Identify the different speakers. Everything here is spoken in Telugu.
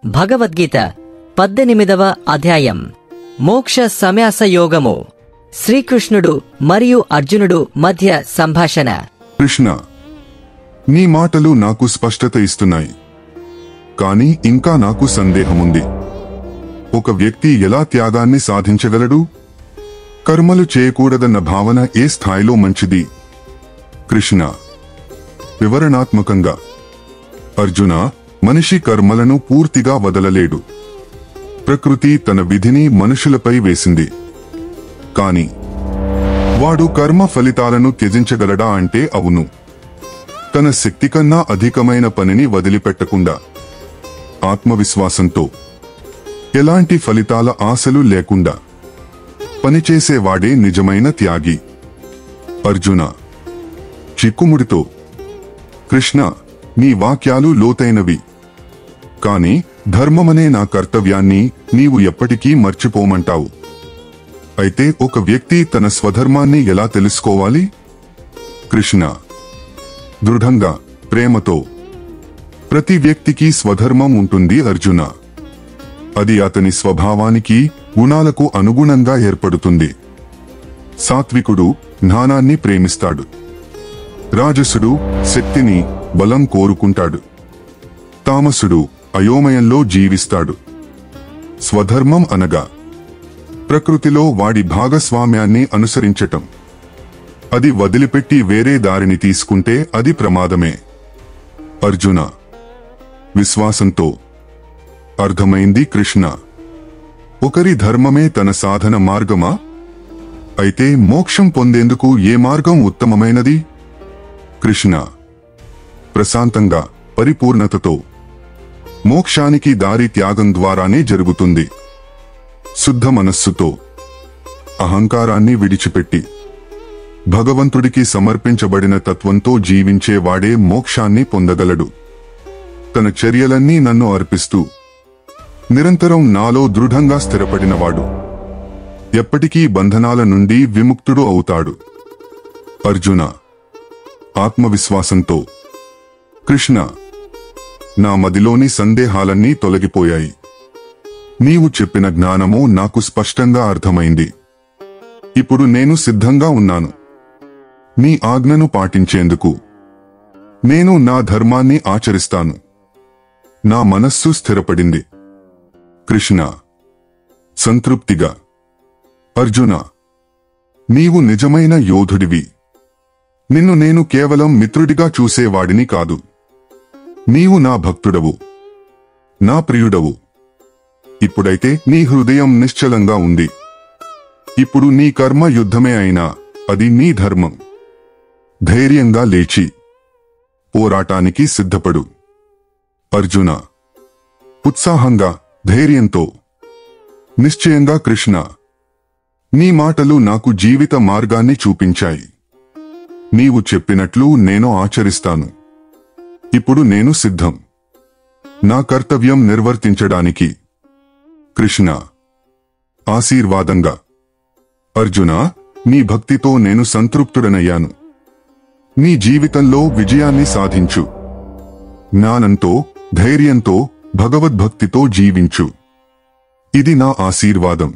Speaker 1: భగవద్గీత 18వ అధ్యాయం మోక్ష సన్యాస యోగము. శ్రీకృష్ణుడు మరియు అర్జునుడు మధ్య సంభాషణ.
Speaker 2: కృష్ణ, నీ మాటలు నాకు స్పష్టత ఇస్తున్నాయి, కానీ ఇంకా నాకు సందేహముంది. ఒక వ్యక్తి ఎలా త్యాగాన్ని సాధించగలడు? కర్మలు చేయకూడదన్న భావన ఏ స్థాయిలో మంచిది? కృష్ణ వివరణాత్మకంగా: అర్జున, మనిషి కర్మలను పూర్తిగా వదలలేడు. ప్రకృతి తన విధిని మనుషులపై వేసింది. కాని వాడు కర్మ ఫలితాలను త్యజించగలడా అంటే అవును. తన శక్తి కన్నా అధికమైన పనిని వదిలిపెట్టకుండా, ఆత్మవిశ్వాసంతో, ఎలాంటి ఫలితాల ఆశలు లేకుండా పనిచేసేవాడే నిజమైన త్యాగి. అర్జున చిక్కుముడితో: కృష్ణ, నీ వాక్యాలు లోతైనవి, కాని ధర్మమనే నా కర్తవ్యాన్ని నీవు ఎప్పటికీ మర్చిపోమంటావు. అయితే ఒక వ్యక్తి తన స్వధర్మాన్ని ఎలా తెలుసుకోవాలి? కృష్ణ దృఢంగా, ప్రేమతో: ప్రతి వ్యక్తికి స్వధర్మం ఉంటుంది అర్జున. అది అతని స్వభావానికి, గుణాలకు అనుగుణంగా ఏర్పడుతుంది. సాత్వికుడు జ్ఞానాన్ని ప్రేమిస్తాడు. రాజసుడు శక్తిని, బలం కోరుకుంటాడు. తామసుడు అయోమయంలో జీవిస్తాడు. స్వధర్మం అనగా ప్రకృతిలో వాడి భాగస్వామ్యాన్ని అనుసరించటం. అది వదిలిపెట్టి వేరే దారిని తీసుకుంటే అది ప్రమాదమే. అర్జున విశ్వాసంతో: అర్థమైంది కృష్ణ. ఒకరి ధర్మమే తన సాధన మార్గమా? అయితే మోక్షం పొందేందుకు ఏ మార్గం ఉత్తమమైనది? కృష్ణ ప్రశాంతంగా, పరిపూర్ణతతో: మోక్షానికి దారి త్యాగం ద్వారానే జరుగుతుంది. శుద్ధ మనస్సుతో, అహంకారాన్ని విడిచిపెట్టి, భగవంతుడికి సమర్పించబడిన తత్వంతో జీవించేవాడే మోక్షాన్ని పొందగలడు. తన చర్యలన్నీ నన్ను అర్పిస్తూ, నిరంతరం నాలో దృఢంగా స్థిరపడినవాడు ఎప్పటికీ బంధనాల నుండి విముక్తుడు అవుతాడు. అర్జున ఆత్మవిశ్వాసంతో: కృష్ణ, నా మదిలోని సందేహాలన్నీ తొలగిపోయాయి. నీవు చెప్పిన జ్ఞానము నాకు స్పష్టంగా అర్థమైంది. ఇప్పుడు నేను సిద్ధంగా ఉన్నాను. నీ ఆజ్ఞను పాటించేందుకు నేను నా ధర్మాన్ని ఆచరిస్తాను. నా మనస్సు స్థిరపడింది. కృష్ణ సంతృప్తిగా: అర్జున, నీవు నిజమైన యోధుడివి. నిన్ను నేను కేవలం మిత్రుడిగా చూసేవాడిని కాదు. నీవు నా భక్తుడవు, నా ప్రియుడవు. ఇప్పుడైతే నీ హృదయం నిశ్చలంగా ఉంది. ఇప్పుడు నీ కర్మ యుద్ధమే అయినా అది నీ ధర్మం. ధైర్యంగా లేచి పోరాటానికి సిద్ధపడు. అర్జున ఉత్సాహంగా, ధైర్యంతో: నిశ్చయంగా కృష్ణ, నీ మాటలు నాకు జీవిత మార్గాన్ని చూపించాయి. నీవు చెప్పినట్లు నేను ఆచరిస్తాను. ఇప్పుడు నేను సిద్ధం, నా కర్తవ్యం నిర్వర్తించడానికి. కృష్ణ ఆశీర్వాదంగా: అర్జున, నీ భక్తితో నేను సంతృప్తుడనయ్యాను. నీ జీవితంలో విజయాన్ని సాధించు. జ్ఞానంతో, ధైర్యంతో, భగవద్భక్తితో జీవించు. ఇది నా ఆశీర్వాదం.